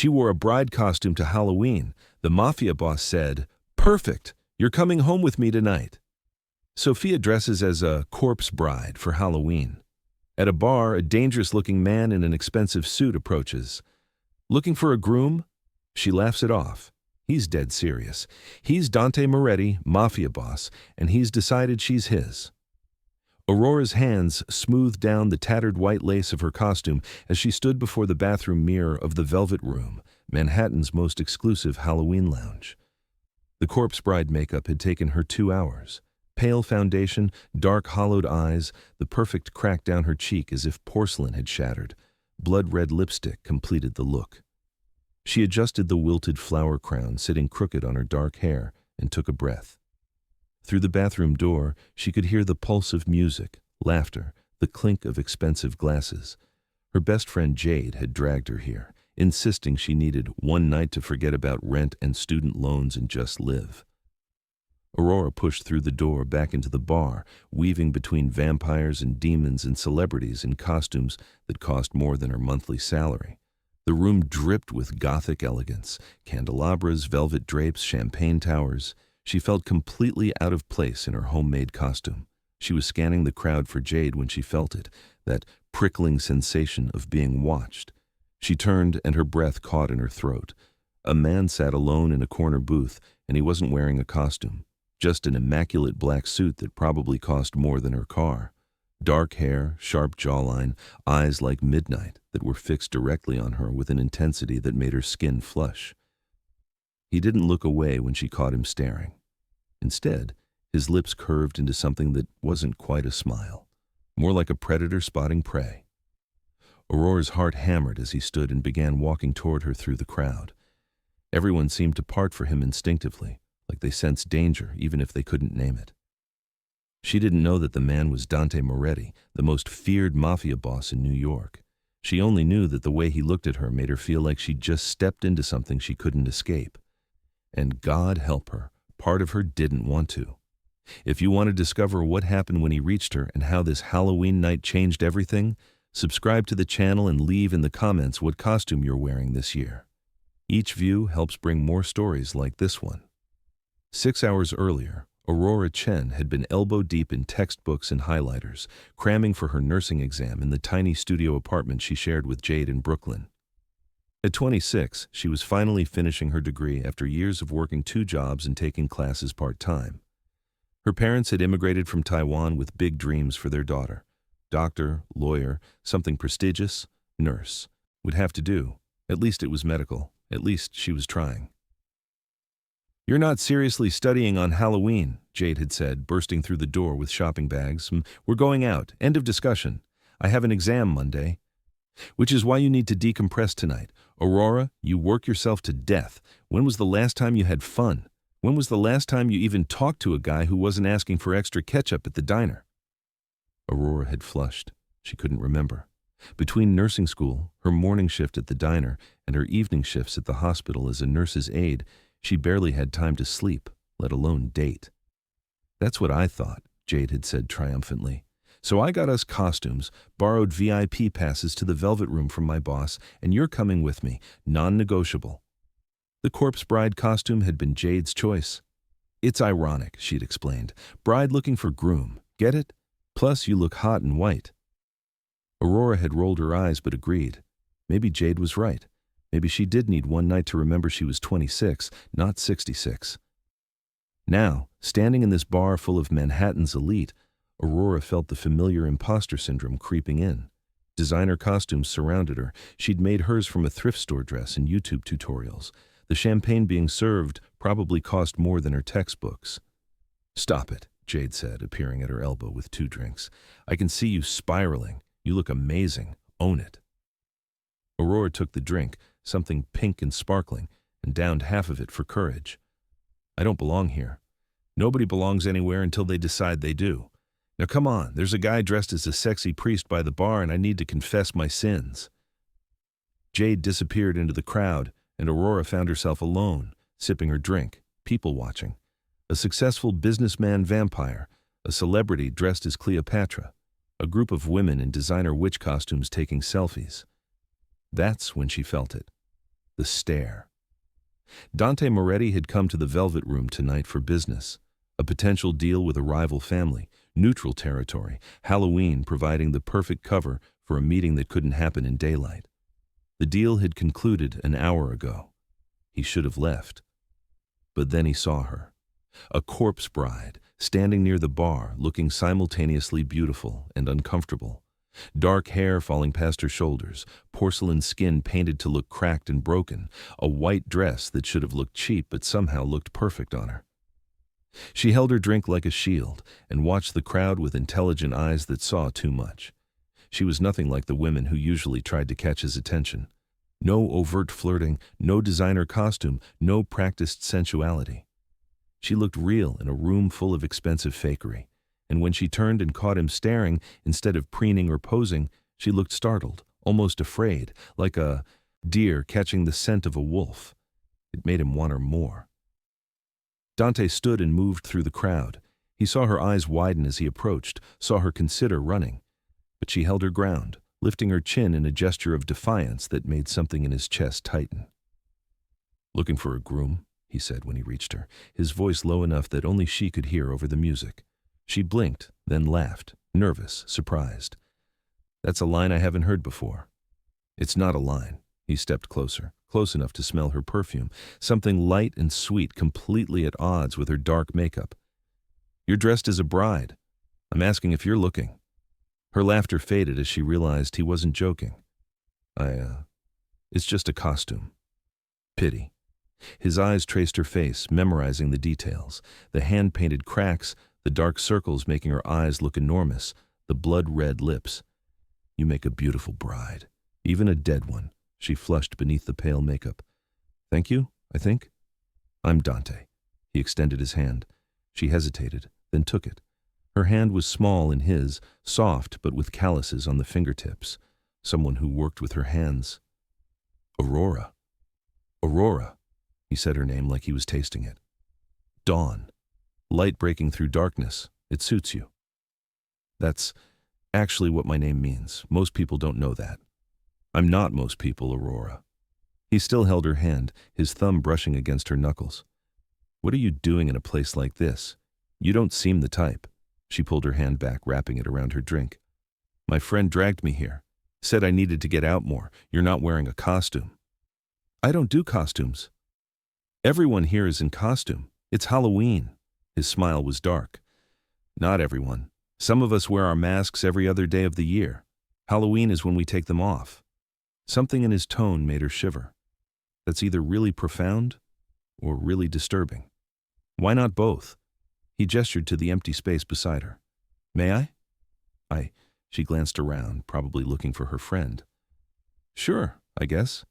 She wore a bride costume to Halloween. The Mafia boss said, "Perfect, you're coming home with me tonight." Sophia dresses as a corpse bride for Halloween. At a bar, a dangerous-looking man in an expensive suit approaches. "Looking for a groom?" She laughs it off. He's dead serious. He's Dante Moretti, Mafia boss, and he's decided she's his. Aurora's hands smoothed down the tattered white lace of her costume as she stood before the bathroom mirror of the Velvet Room, Manhattan's most exclusive Halloween lounge. The corpse bride makeup had taken her 2 hours. Pale foundation, dark hollowed eyes, the perfect crack down her cheek as if porcelain had shattered. Blood-red lipstick completed the look. She adjusted the wilted flower crown sitting crooked on her dark hair and took a breath. Through the bathroom door, she could hear the pulse of music, laughter, the clink of expensive glasses. Her best friend Jade had dragged her here, insisting she needed one night to forget about rent and student loans and just live. Aurora pushed through the door back into the bar, weaving between vampires and demons and celebrities in costumes that cost more than her monthly salary. The room dripped with gothic elegance, candelabras, velvet drapes, champagne towers. She felt completely out of place in her homemade costume. She was scanning the crowd for Jade when she felt it, that prickling sensation of being watched. She turned and her breath caught in her throat. A man sat alone in a corner booth, and he wasn't wearing a costume. Just an immaculate black suit that probably cost more than her car. Dark hair, sharp jawline, eyes like midnight that were fixed directly on her with an intensity that made her skin flush. He didn't look away when she caught him staring. Instead, his lips curved into something that wasn't quite a smile, more like a predator spotting prey. Aurora's heart hammered as he stood and began walking toward her through the crowd. Everyone seemed to part for him instinctively, like they sensed danger even if they couldn't name it. She didn't know that the man was Dante Moretti, the most feared mafia boss in New York. She only knew that the way he looked at her made her feel like she'd just stepped into something she couldn't escape. And God help her, part of her didn't want to. If you want to discover what happened when he reached her and how this Halloween night changed everything, subscribe to the channel and leave in the comments what costume you're wearing this year. Each view helps bring more stories like this one. 6 hours earlier, Aurora Chen had been elbow-deep in textbooks and highlighters, cramming for her nursing exam in the tiny studio apartment she shared with Jade in Brooklyn. At 26, she was finally finishing her degree after years of working 2 jobs and taking classes part-time. Her parents had immigrated from Taiwan with big dreams for their daughter. Doctor, lawyer, something prestigious, nurse. Would have to do. At least it was medical. At least she was trying. "You're not seriously studying on Halloween," Jade had said, bursting through the door with shopping bags. "We're going out. End of discussion. I have an exam Monday. Which is why you need to decompress tonight. Aurora, you work yourself to death. When was the last time you had fun? When was the last time you even talked to a guy who wasn't asking for extra ketchup at the diner?" Aurora had flushed. She couldn't remember. Between nursing school, her morning shift at the diner, and her evening shifts at the hospital as a nurse's aide, she barely had time to sleep, let alone date. "That's what I thought," Jade had said triumphantly. "So I got us costumes, borrowed VIP passes to the Velvet Room from my boss, and you're coming with me, non-negotiable." The corpse bride costume had been Jade's choice. "It's ironic," she'd explained. "Bride looking for groom. Get it? Plus you look hot in white." Aurora had rolled her eyes but agreed. Maybe Jade was right. Maybe she did need one night to remember she was 26, not 66. Now, standing in this bar full of Manhattan's elite, Aurora felt the familiar imposter syndrome creeping in. Designer costumes surrounded her. She'd made hers from a thrift store dress and YouTube tutorials. The champagne being served probably cost more than her textbooks. "Stop it," Jade said, appearing at her elbow with 2 drinks. "I can see you spiraling. You look amazing. Own it." Aurora took the drink, something pink and sparkling, and downed half of it for courage. "I don't belong here. Nobody belongs anywhere until they decide they do. Now come on, there's a guy dressed as a sexy priest by the bar and I need to confess my sins." Jade disappeared into the crowd, and Aurora found herself alone, sipping her drink, people watching. A successful businessman vampire, a celebrity dressed as Cleopatra, a group of women in designer witch costumes taking selfies. That's when she felt it. the stare. Dante Moretti had come to the Velvet Room tonight for business. A potential deal with a rival family, neutral territory, Halloween providing the perfect cover for a meeting that couldn't happen in daylight. The deal had concluded an hour ago. He should have left. But then he saw her. A corpse bride, standing near the bar, looking simultaneously beautiful and uncomfortable. Dark hair falling past her shoulders, porcelain skin painted to look cracked and broken, a white dress that should have looked cheap but somehow looked perfect on her. She held her drink like a shield and watched the crowd with intelligent eyes that saw too much. She was nothing like the women who usually tried to catch his attention. No overt flirting, no designer costume, no practiced sensuality. She looked real in a room full of expensive fakery. And when she turned and caught him staring, instead of preening or posing, she looked startled, almost afraid, like a deer catching the scent of a wolf. It made him want her more. Dante stood and moved through the crowd. He saw her eyes widen as he approached, saw her consider running. But she held her ground, lifting her chin in a gesture of defiance that made something in his chest tighten. "Looking for a groom?" he said when he reached her, his voice low enough that only she could hear over the music. She blinked, then laughed, nervous, surprised. "That's a line I haven't heard before." "It's not a line." He stepped closer, close enough to smell her perfume, something light and sweet, completely at odds with her dark makeup. "You're dressed as a bride. I'm asking if you're looking." Her laughter faded as she realized he wasn't joking. It's just a costume." "Pity." His eyes traced her face, memorizing the details, the hand-painted cracks, the dark circles making her eyes look enormous, the blood-red lips. "You make a beautiful bride, even a dead one." She flushed beneath the pale makeup. "Thank you, I think." "I'm Dante." He extended his hand. She hesitated, then took it. Her hand was small in his, soft but with calluses on the fingertips. Someone who worked with her hands. "Aurora." "Aurora." He said her name like he was tasting it. "Dawn. Light breaking through darkness. It suits you." "That's actually what my name means. Most people don't know that." "I'm not most people, Aurora." He still held her hand, his thumb brushing against her knuckles. "What are you doing in a place like this? You don't seem the type." She pulled her hand back, wrapping it around her drink. "My friend dragged me here. Said I needed to get out more. You're not wearing a costume." "I don't do costumes." "Everyone here is in costume. It's Halloween." His smile was dark. "Not everyone. Some of us wear our masks every other day of the year. Halloween is when we take them off." Something in his tone made her shiver. That's either really profound or really disturbing. Why not both? He gestured to the empty space beside her. "May I?" She glanced around, probably looking for her friend. "Sure, I guess."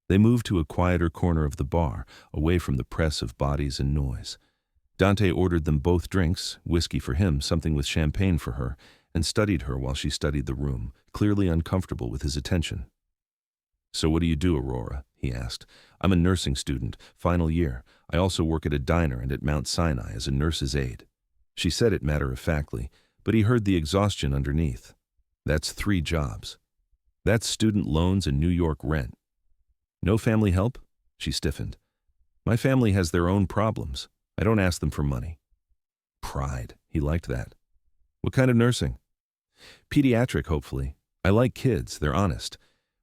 They moved to a quieter corner of the bar, away from the press of bodies and noise. Dante ordered them both drinks, whiskey for him, something with champagne for her, and studied her while she studied the room, clearly uncomfortable with his attention. "So what do you do, Aurora?" he asked. "I'm a nursing student, final year. I also work at a diner and at Mount Sinai as a nurse's aide." She said it matter-of-factly, but he heard the exhaustion underneath. "That's 3 jobs. That's student loans and New York rent." "No family help?" She stiffened. "My family has their own problems. I don't ask them for money." Pride. He liked that. "What kind of nursing?" "Pediatric, hopefully. I like kids. They're honest.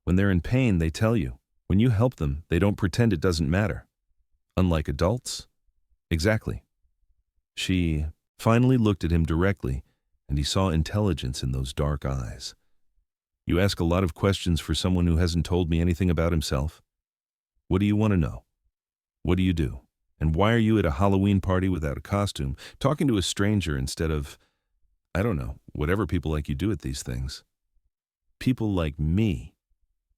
When they're in pain, they tell you. When you help them, they don't pretend it doesn't matter." "Unlike adults?" "Exactly." She finally looked at him directly, and he saw intelligence in those dark eyes. "You ask a lot of questions for someone who hasn't told me anything about himself. What do you want to know? What do you do? And why are you at a Halloween party without a costume, talking to a stranger instead of, I don't know, whatever people like you do at these things?" "People like me."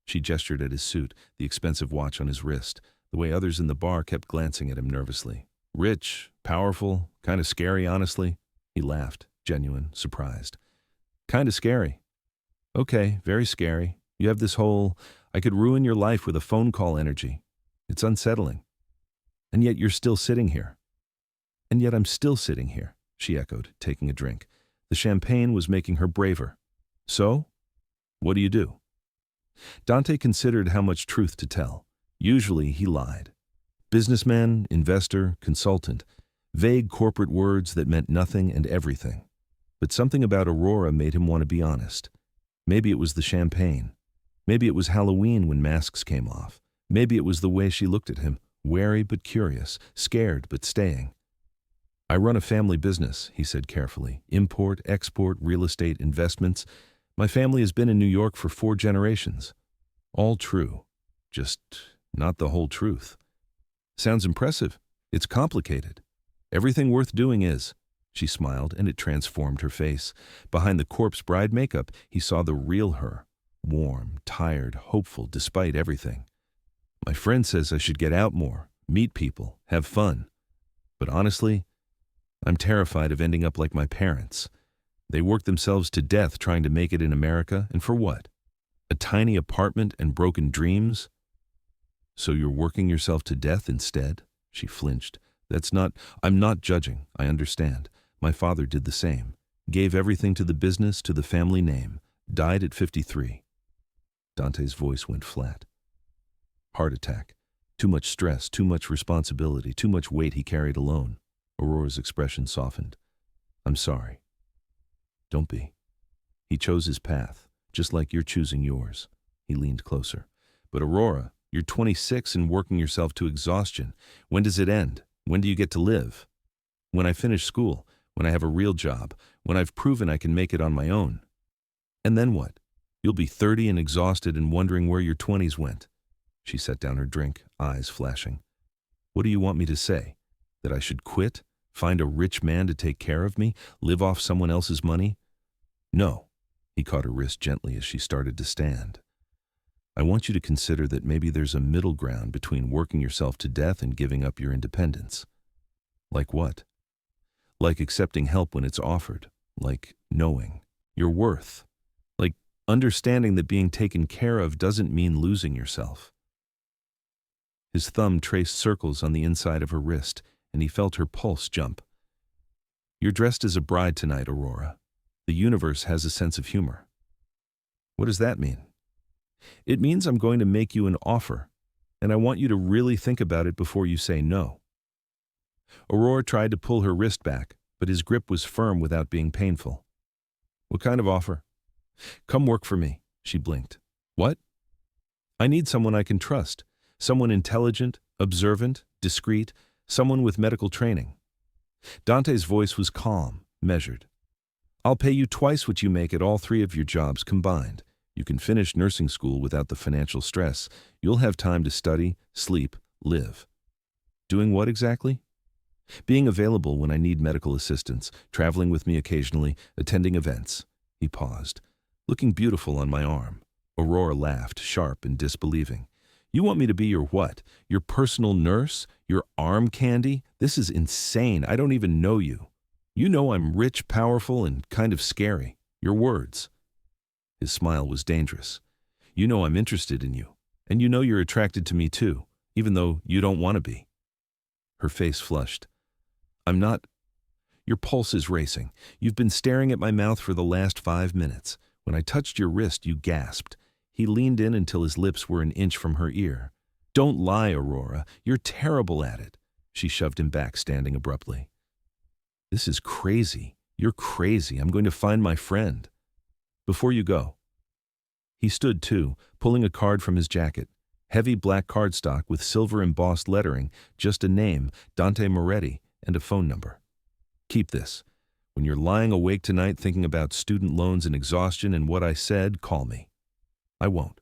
She gestured at his suit, the expensive watch on his wrist, the way others in the bar kept glancing at him nervously. "Rich, powerful, kind of scary, honestly." He laughed, genuine, surprised. "Kind of scary." "Okay, very scary. You have this whole, I could ruin your life with a phone call energy. It's unsettling. And yet you're still sitting here." "And yet I'm still sitting here," she echoed, taking a drink. The champagne was making her braver. "So? What do you do?" Dante considered how much truth to tell. Usually he lied. Businessman, investor, consultant. Vague corporate words that meant nothing and everything. But something about Aurora made him want to be honest. Maybe it was the champagne. Maybe it was Halloween when masks came off. Maybe it was the way she looked at him, wary but curious, scared but staying. I run a family business, he said carefully. Import, export, real estate, investments. My family has been in New York for 4 generations. All true, just not the whole truth. Sounds impressive. It's complicated. Everything worth doing is. She smiled, and it transformed her face. Behind the corpse bride makeup, he saw the real her. Warm, tired, hopeful, despite everything. My friend says I should get out more, meet people, have fun. But honestly, I'm terrified of ending up like my parents. They worked themselves to death trying to make it in America, and for what? A tiny apartment and broken dreams? So you're working yourself to death instead? She flinched. I'm not judging, I understand. My father did the same. Gave everything to the business, to the family name. Died at 53. Dante's voice went flat. Heart attack. Too much stress, too much responsibility, too much weight he carried alone. Aurora's expression softened. I'm sorry. Don't be. He chose his path, just like you're choosing yours. He leaned closer. But Aurora, you're 26 and working yourself to exhaustion. When does it end? When do you get to live? When I finish school, when I have a real job, when I've proven I can make it on my own. And then what? You'll be 30 and exhausted and wondering where your 20s went. She set down her drink, eyes flashing. What do you want me to say? That I should quit? Find a rich man to take care of me? Live off someone else's money? No. He caught her wrist gently as she started to stand. I want you to consider that maybe there's a middle ground between working yourself to death and giving up your independence. Like what? Like accepting help when it's offered. Like knowing your worth. Like understanding that being taken care of doesn't mean losing yourself. His thumb traced circles on the inside of her wrist, and he felt her pulse jump. You're dressed as a bride tonight, Aurora. The universe has a sense of humor. What does that mean? It means I'm going to make you an offer, and I want you to really think about it before you say no. Aurora tried to pull her wrist back, but his grip was firm without being painful. What kind of offer? Come work for me, she blinked. What? I need someone I can trust. Someone intelligent, observant, discreet, someone with medical training. Dante's voice was calm, measured. I'll pay you twice what you make at all 3 of your jobs combined. You can finish nursing school without the financial stress. You'll have time to study, sleep, live. Doing what exactly? Being available when I need medical assistance, traveling with me occasionally, attending events. He paused, looking beautiful on my arm. Aurora laughed, sharp and disbelieving. You want me to be your what? Your personal nurse? Your arm candy? This is insane. I don't even know you. You know I'm rich, powerful, and kind of scary. Your words. His smile was dangerous. You know I'm interested in you. And you know you're attracted to me too, even though you don't want to be. Her face flushed. I'm not. Your pulse is racing. You've been staring at my mouth for the last 5 minutes. When I touched your wrist, you gasped. He leaned in until his lips were an inch from her ear. Don't lie, Aurora. You're terrible at it. She shoved him back, standing abruptly. This is crazy. You're crazy. I'm going to find my friend. Before you go. He stood too, pulling a card from his jacket. Heavy black cardstock with silver embossed lettering, just a name, Dante Moretti, and a phone number. Keep this. When you're lying awake tonight thinking about student loans and exhaustion and what I said, call me. I won't.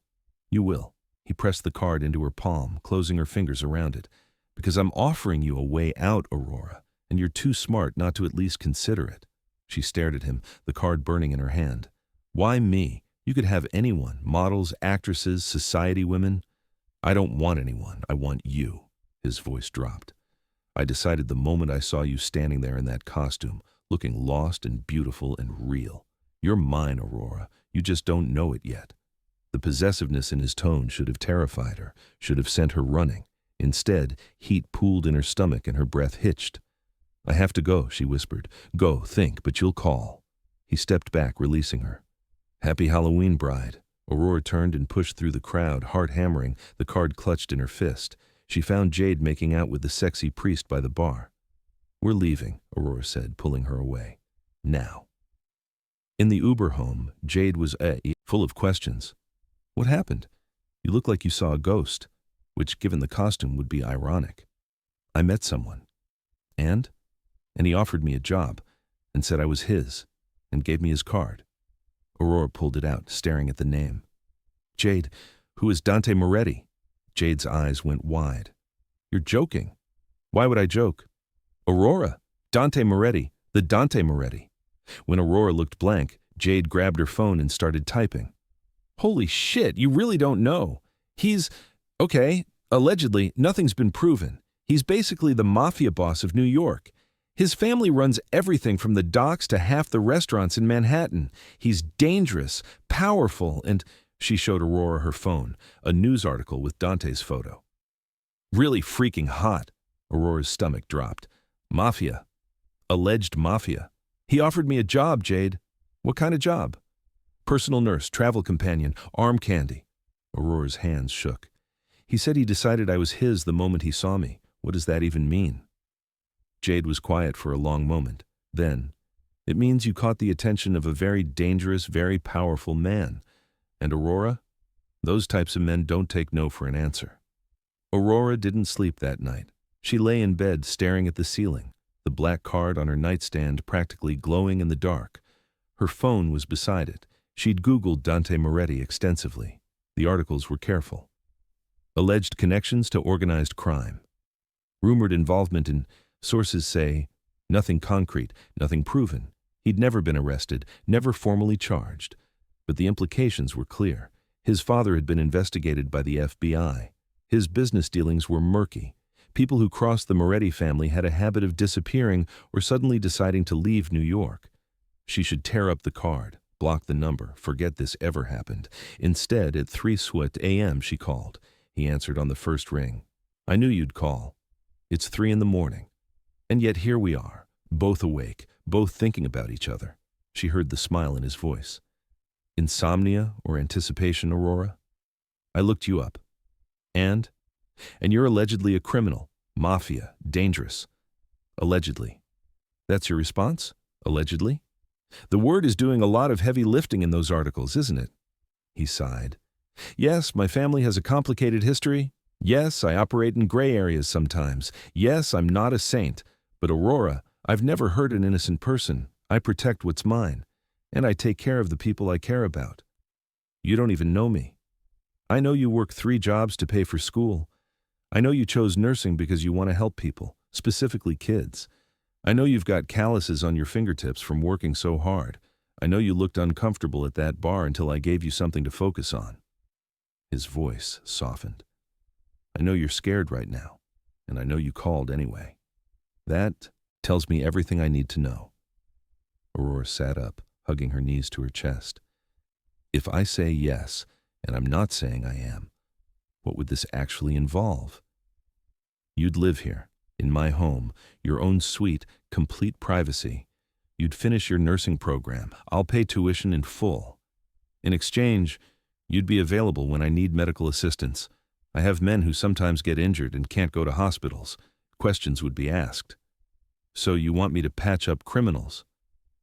You will. He pressed the card into her palm, closing her fingers around it. Because I'm offering you a way out, Aurora, and you're too smart not to at least consider it. She stared at him, the card burning in her hand. Why me? You could have anyone, models, actresses, society women. I don't want anyone. I want you. His voice dropped. I decided the moment I saw you standing there in that costume, looking lost and beautiful and real. You're mine, Aurora. You just don't know it yet. The possessiveness in his tone should have terrified her, should have sent her running. Instead, heat pooled in her stomach and her breath hitched. I have to go, she whispered. Go, think, but you'll call. He stepped back, releasing her. Happy Halloween, bride. Aurora turned and pushed through the crowd, heart hammering, the card clutched in her fist. She found Jade making out with the sexy priest by the bar. "We're leaving," Aurora said, pulling her away. "Now." In the Uber home, Jade was full of questions. "What happened? You look like you saw a ghost," which, given the costume, would be ironic. "I met someone." And he offered me a job and said I was his and gave me his card. Aurora pulled it out, staring at the name. "Jade, who is Dante Moretti?" Jade's eyes went wide. "You're joking." "Why would I joke?" "Aurora, Dante Moretti, the Dante Moretti." When Aurora looked blank, Jade grabbed her phone and started typing. "Holy shit, you really don't know. Okay, allegedly, nothing's been proven. He's basically the Mafia boss of New York. His family runs everything from the docks to half the restaurants in Manhattan. He's dangerous, powerful, and—" She showed Aurora her phone, a news article with Dante's photo. "Really freaking hot." Aurora's stomach dropped. "Mafia. Alleged mafia. He offered me a job, Jade." "What kind of job?" "Personal nurse, travel companion, arm candy." Aurora's hands shook. "He said he decided I was his the moment he saw me. What does that even mean?" Jade was quiet for a long moment. Then, "It means you caught the attention of a very dangerous, very powerful man. And Aurora? Those types of men don't take no for an answer." Aurora didn't sleep that night. She lay in bed staring at the ceiling, the black card on her nightstand practically glowing in the dark. Her phone was beside it. She'd Googled Dante Moretti extensively. The articles were careful. Alleged connections to organized crime. Rumored involvement in, sources say, nothing concrete, nothing proven. He'd never been arrested, never formally charged. But the implications were clear. His father had been investigated by the FBI. His business dealings were murky. People who crossed the Moretti family had a habit of disappearing or suddenly deciding to leave New York. She should tear up the card, block the number, forget this ever happened. Instead, at 3:00 a.m. she called. He answered on the first ring. "I knew you'd call. It's 3 in the morning. And yet here we are, both awake, both thinking about each other." She heard the smile in his voice. "Insomnia or anticipation, Aurora? I looked you up. And you're allegedly a criminal, mafia, dangerous. Allegedly. That's your response? Allegedly? The word is doing a lot of heavy lifting in those articles, isn't it?" He sighed. "Yes, my family has a complicated history. Yes, I operate in gray areas sometimes. Yes, I'm not a saint. But Aurora, I've never hurt an innocent person. I protect what's mine. And I take care of the people I care about. You don't even know me. I know you work 3 jobs to pay for school. I know you chose nursing because you want to help people, specifically kids. I know you've got calluses on your fingertips from working so hard. I know you looked uncomfortable at that bar until I gave you something to focus on." His voice softened. "I know you're scared right now, and I know you called anyway. That tells me everything I need to know." Aurora sat up, hugging her knees to her chest. "If I say yes, and I'm not saying I am, what would this actually involve? You'd live here, in my home, your own suite, complete privacy. You'd finish your nursing program. I'll pay tuition in full. In exchange, you'd be available when I need medical assistance. I have men who sometimes get injured and can't go to hospitals. Questions would be asked. So you want me to patch up criminals?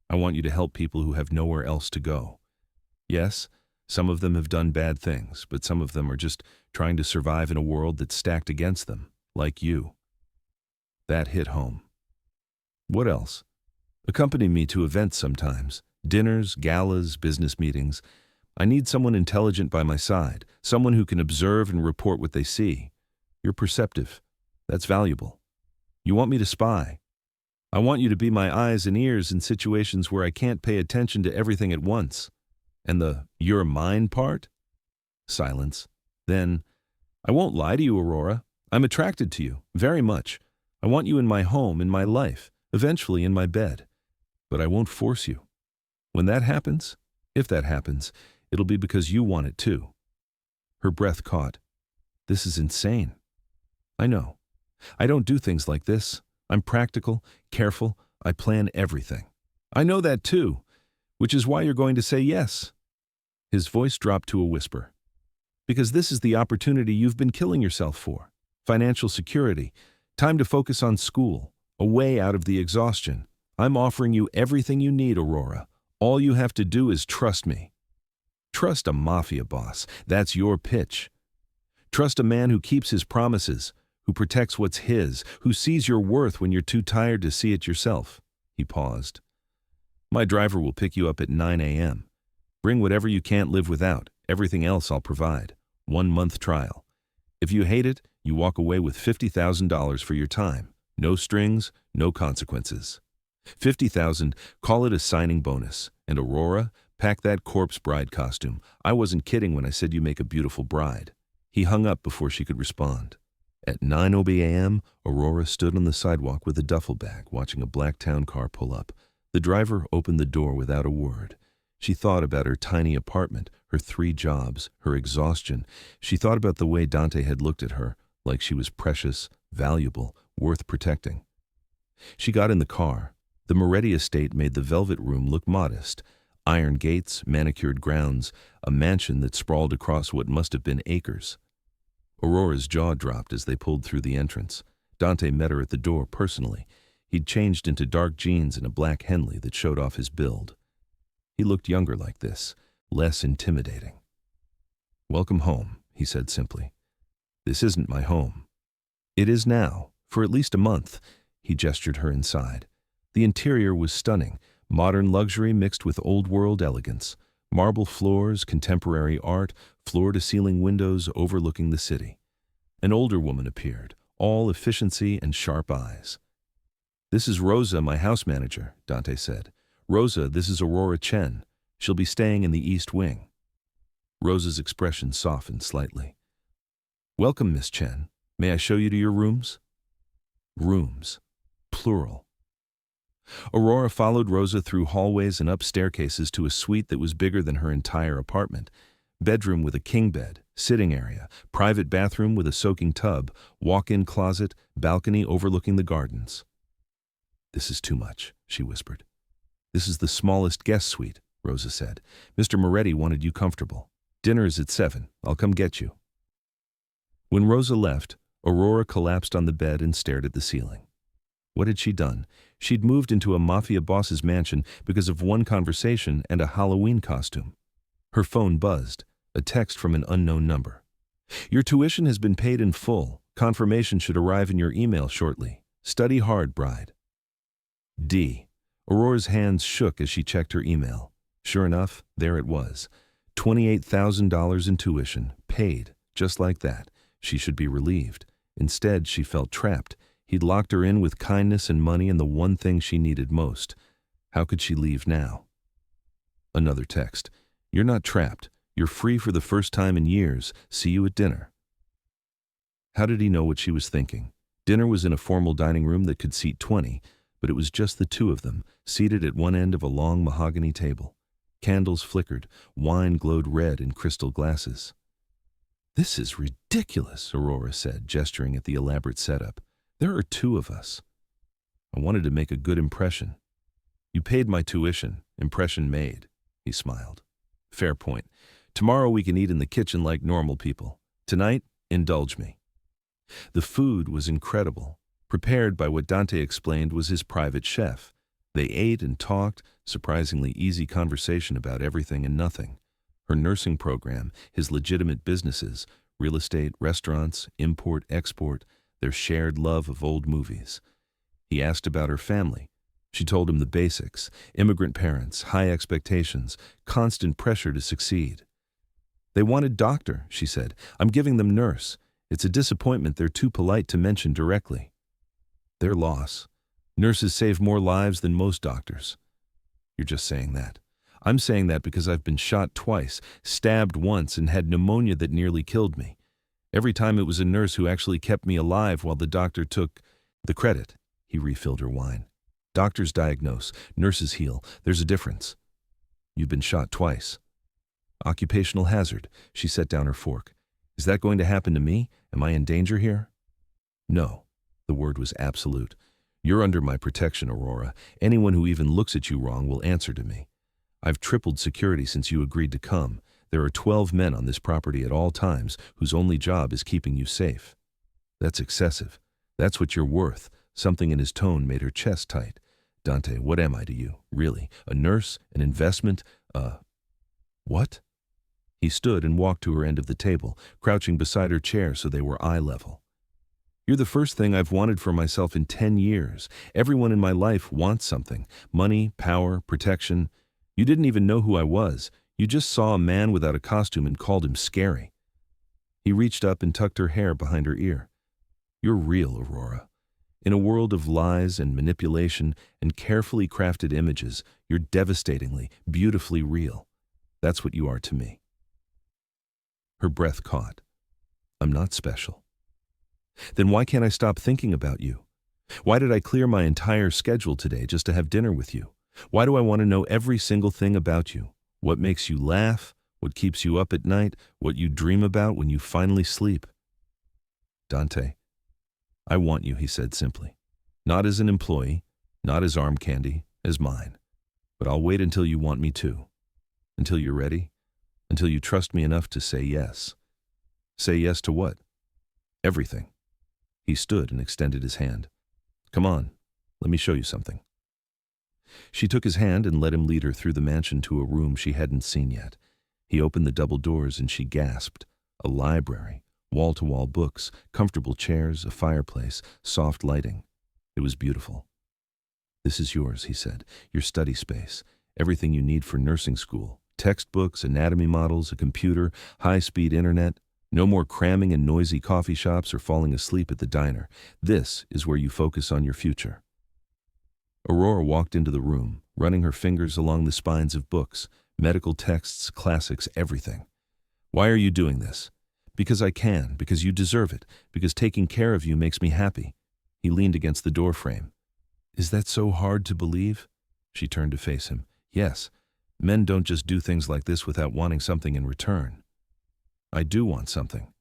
I want you to help people who have nowhere else to go. Yes, some of them have done bad things, but some of them are just trying to survive in a world that's stacked against them, like you." That hit home. "What else?" "Accompany me to events sometimes. Dinners, galas, business meetings. I need someone intelligent by my side, someone who can observe and report what they see. You're perceptive. That's valuable. You want me to spy. I want you to be my eyes and ears in situations where I can't pay attention to everything at once." "And the 'you're mine' part?" Silence. Then, "I won't lie to you, Aurora. I'm attracted to you, very much. I want you in my home, in my life, eventually in my bed. But I won't force you. When that happens, if that happens, it'll be because you want it too." Her breath caught. "This is insane." "I know. I don't do things like this. I'm practical, careful. I plan everything." "I know that too, which is why you're going to say yes." His voice dropped to a whisper. Because this is the opportunity you've been killing yourself for. Financial security. Time to focus on school. A way out of the exhaustion. I'm offering you everything you need, Aurora. All you have to do is trust me. Trust a mafia boss. That's your pitch. Trust a man who keeps his promises, who protects what's his, who sees your worth when you're too tired to see it yourself. He paused. My driver will pick you up at 9 a.m. Bring whatever you can't live without. Everything else I'll provide. 1 month trial. If you hate it, you walk away with $50,000 for your time. No strings, no consequences. $50,000, call it a signing bonus. And Aurora, pack that corpse bride costume. I wasn't kidding when I said you make a beautiful bride. He hung up before she could respond. At 9:00 a.m., Aurora stood on the sidewalk with a duffel bag, watching a black town car pull up. The driver opened the door without a word. She thought about her tiny apartment, her 3 jobs, her exhaustion. She thought about the way Dante had looked at her, like she was precious, valuable, worth protecting. She got in the car. The Moretti estate made the velvet room look modest. Iron gates, manicured grounds, a mansion that sprawled across what must have been acres. Aurora's jaw dropped as they pulled through the entrance. Dante met her at the door personally. He'd changed into dark jeans and a black Henley that showed off his build. He looked younger like this, less intimidating. Welcome home, he said simply. This isn't my home. It is now, for at least a month. He gestured her inside. The interior was stunning, modern luxury mixed with old-world elegance. Marble floors, contemporary art, floor-to-ceiling windows overlooking the city. An older woman appeared, all efficiency and sharp eyes. This is Rosa, my house manager, Dante said. Rosa, this is Aurora Chen. She'll be staying in the East Wing. Rosa's expression softened slightly. Welcome, Miss Chen. May I show you to your rooms? Rooms. Plural. Aurora followed Rosa through hallways and up staircases to a suite that was bigger than her entire apartment. Bedroom with a king bed, sitting area, private bathroom with a soaking tub, walk-in closet, balcony overlooking the gardens. This is too much, she whispered. This is the smallest guest suite, Rosa said. Mr. Moretti wanted you comfortable. Dinner is at 7. I'll come get you. When Rosa left, Aurora collapsed on the bed and stared at the ceiling. What had she done? She'd moved into a mafia boss's mansion because of one conversation and a Halloween costume. Her phone buzzed, a text from an unknown number. Your tuition has been paid in full. Confirmation should arrive in your email shortly. Study hard, bride. D. Aurora's hands shook as she checked her email. Sure enough, there it was. $28,000 in tuition, paid, just like that. She should be relieved. Instead, she felt trapped. He'd locked her in with kindness and money and the one thing she needed most. How could she leave now? Another text. You're not trapped. You're free for the first time in years. See you at dinner. How did he know what she was thinking? Dinner was in a formal dining room that could seat 20, but it was just the two of them, seated at one end of a long mahogany table. Candles flickered, wine glowed red in crystal glasses. This is ridiculous, Aurora said, gesturing at the elaborate setup. There are 2 of us. I wanted to make a good impression. You paid my tuition, impression made, he smiled. Fair point. Tomorrow we can eat in the kitchen like normal people. Tonight, indulge me. The food was incredible, prepared by what Dante explained was his private chef. They ate and talked, surprisingly easy conversation about everything and nothing. Her nursing program, his legitimate businesses, real estate, restaurants, import, export, their shared love of old movies. He asked about her family. She told him the basics, immigrant parents, high expectations, constant pressure to succeed. They wanted doctor, she said. I'm giving them nurse. It's a disappointment they're too polite to mention directly. Their loss. Nurses save more lives than most doctors. You're just saying that. I'm saying that because I've been shot twice, stabbed once, and had pneumonia that nearly killed me. Every time it was a nurse who actually kept me alive while the doctor took the credit. He refilled her wine. Doctors diagnose, nurses heal. There's a difference. You've been shot twice. Occupational hazard. She set down her fork. Is that going to happen to me? Am I in danger here? No. The word was absolute. You're under my protection, Aurora. Anyone who even looks at you wrong will answer to me. I've tripled security since you agreed to come. There are 12 men on this property at all times whose only job is keeping you safe. That's excessive. That's what you're worth. Something in his tone made her chest tight. Dante, what am I to you? Really? A nurse? An investment? What? He stood and walked to her end of the table, crouching beside her chair so they were eye level. You're the first thing I've wanted for myself in 10 years. Everyone in my life wants something. Money, power, protection. You didn't even know who I was. You just saw a man without a costume and called him scary. He reached up and tucked her hair behind her ear. You're real, Aurora. In a world of lies and manipulation and carefully crafted images, you're devastatingly, beautifully real. That's what you are to me. Her breath caught. I'm not special. Then why can't I stop thinking about you? Why did I clear my entire schedule today just to have dinner with you? Why do I want to know every single thing about you? What makes you laugh? What keeps you up at night? What you dream about when you finally sleep? Dante, I want you, he said simply. Not as an employee, not as arm candy, as mine. But I'll wait until you want me to. Until you're ready. Until you trust me enough to say yes. Say yes to what? Everything. He stood and extended his hand. Come on, let me show you something. She took his hand and let him lead her through the mansion to a room she hadn't seen yet. He opened the double doors and she gasped. A library, wall-to-wall books, comfortable chairs, a fireplace, soft lighting. It was beautiful. This is yours, he said, your study space, everything you need for nursing school. Textbooks, anatomy models, a computer, high-speed internet. No more cramming in noisy coffee shops or falling asleep at the diner. This is where you focus on your future. Aurora walked into the room, running her fingers along the spines of books, medical texts, classics, everything. Why are you doing this? Because I can, because you deserve it, because taking care of you makes me happy. He leaned against the doorframe. Is that so hard to believe? She turned to face him. Yes, men don't just do things like this without wanting something in return. I do want something.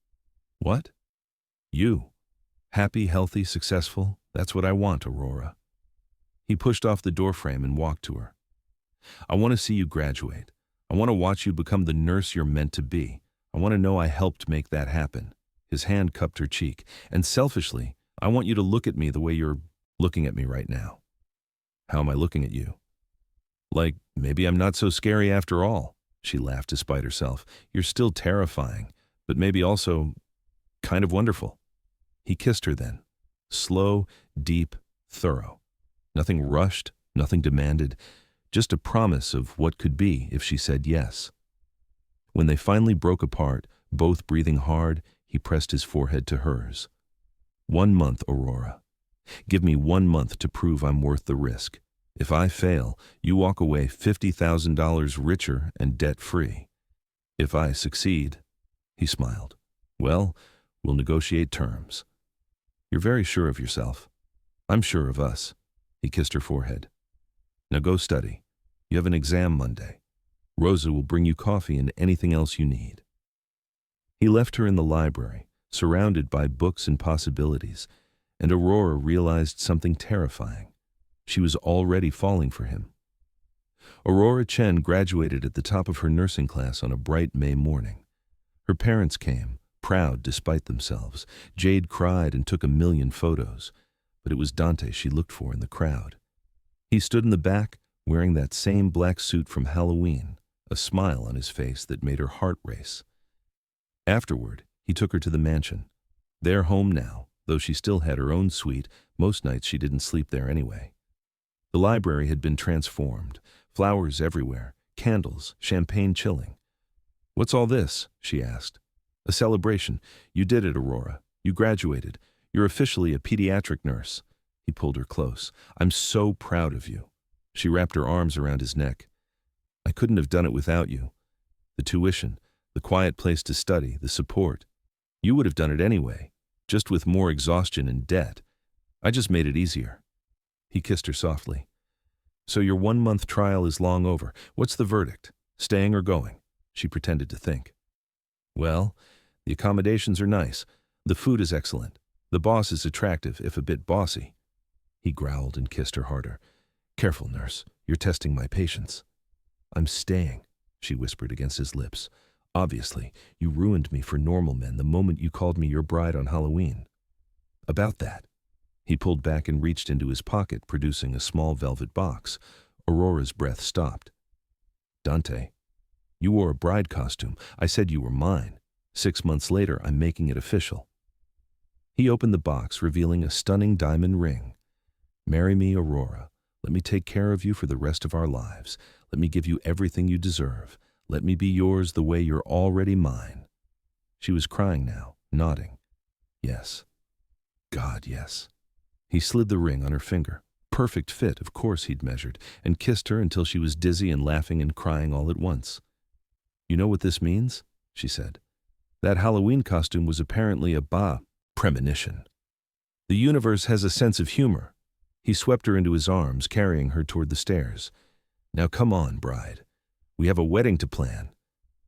What? You. Happy, healthy, successful. That's what I want, Aurora. He pushed off the doorframe and walked to her. I want to see you graduate. I want to watch you become the nurse you're meant to be. I want to know I helped make that happen. His hand cupped her cheek. And selfishly, I want you to look at me the way you're looking at me right now. How am I looking at you? Like, maybe I'm not so scary after all. She laughed despite herself. You're still terrifying, but maybe also kind of wonderful. He kissed her then. Slow, deep, thorough. Nothing rushed, nothing demanded, just a promise of what could be if she said yes. When they finally broke apart, both breathing hard, he pressed his forehead to hers. 1 month, Aurora. Give me 1 month to prove I'm worth the risk. If I fail, you walk away $50,000 richer and debt-free. If I succeed, he smiled, well, we'll negotiate terms. You're very sure of yourself. I'm sure of us. He kissed her forehead. Now go study. You have an exam Monday. Rosa will bring you coffee and anything else you need. He left her in the library, surrounded by books and possibilities, and Aurora realized something terrifying. She was already falling for him. Aurora Chen graduated at the top of her nursing class on a bright May morning. Her parents came, proud despite themselves. Jade cried and took 1,000,000 photos, but it was Dante she looked for in the crowd. He stood in the back, wearing that same black suit from Halloween, a smile on his face that made her heart race. Afterward, he took her to the mansion. Their home now, though she still had her own suite, most nights she didn't sleep there anyway. The library had been transformed, flowers everywhere, candles, champagne chilling. What's all this? She asked. A celebration. You did it, Aurora. You graduated. You're officially a pediatric nurse. He pulled her close. I'm so proud of you. She wrapped her arms around his neck. I couldn't have done it without you. The tuition, the quiet place to study, the support. You would have done it anyway, just with more exhaustion and debt. I just made it easier. He kissed her softly. So your 1-month trial is long over. What's the verdict? Staying or going? She pretended to think. Well, the accommodations are nice. The food is excellent. The boss is attractive, if a bit bossy. He growled and kissed her harder. Careful, nurse. You're testing my patience. I'm staying, she whispered against his lips. Obviously, you ruined me for normal men the moment you called me your bride on Halloween. About that. He pulled back and reached into his pocket, producing a small velvet box. Aurora's breath stopped. Dante, you wore a bride costume. I said you were mine. 6 months later, I'm making it official. He opened the box, revealing a stunning diamond ring. Marry me, Aurora. Let me take care of you for the rest of our lives. Let me give you everything you deserve. Let me be yours the way you're already mine. She was crying now, nodding. Yes. God, yes. He slid the ring on her finger. Perfect fit, of course, he'd measured, and kissed her until she was dizzy and laughing and crying all at once. You know what this means? She said. That Halloween costume was apparently a premonition. The universe has a sense of humor. He swept her into his arms, carrying her toward the stairs. Now come on, bride. We have a wedding to plan.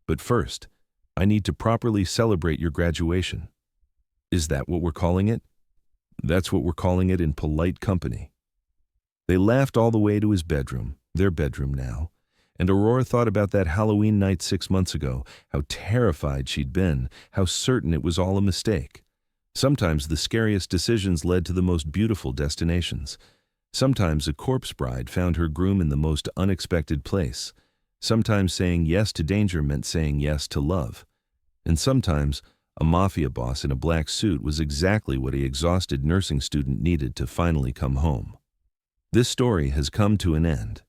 But first, I need to properly celebrate your graduation. Is that what we're calling it? That's what we're calling it in polite company. They laughed all the way to his bedroom, their bedroom now, and Aurora thought about that Halloween night 6 months ago, how terrified she'd been, how certain it was all a mistake. Sometimes the scariest decisions led to the most beautiful destinations. Sometimes a corpse bride found her groom in the most unexpected place. Sometimes saying yes to danger meant saying yes to love. And sometimes a mafia boss in a black suit was exactly what a exhausted nursing student needed to finally come home. This story has come to an end.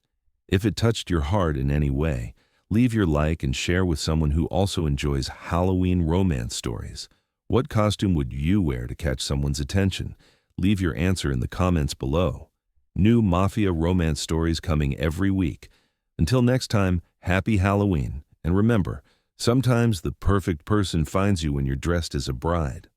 If it touched your heart in any way, leave your like and share with someone who also enjoys Halloween romance stories. What costume would you wear to catch someone's attention? Leave your answer in the comments below. New Mafia romance stories coming every week. Until next time, happy Halloween. And remember, sometimes the perfect person finds you when you're dressed as a bride.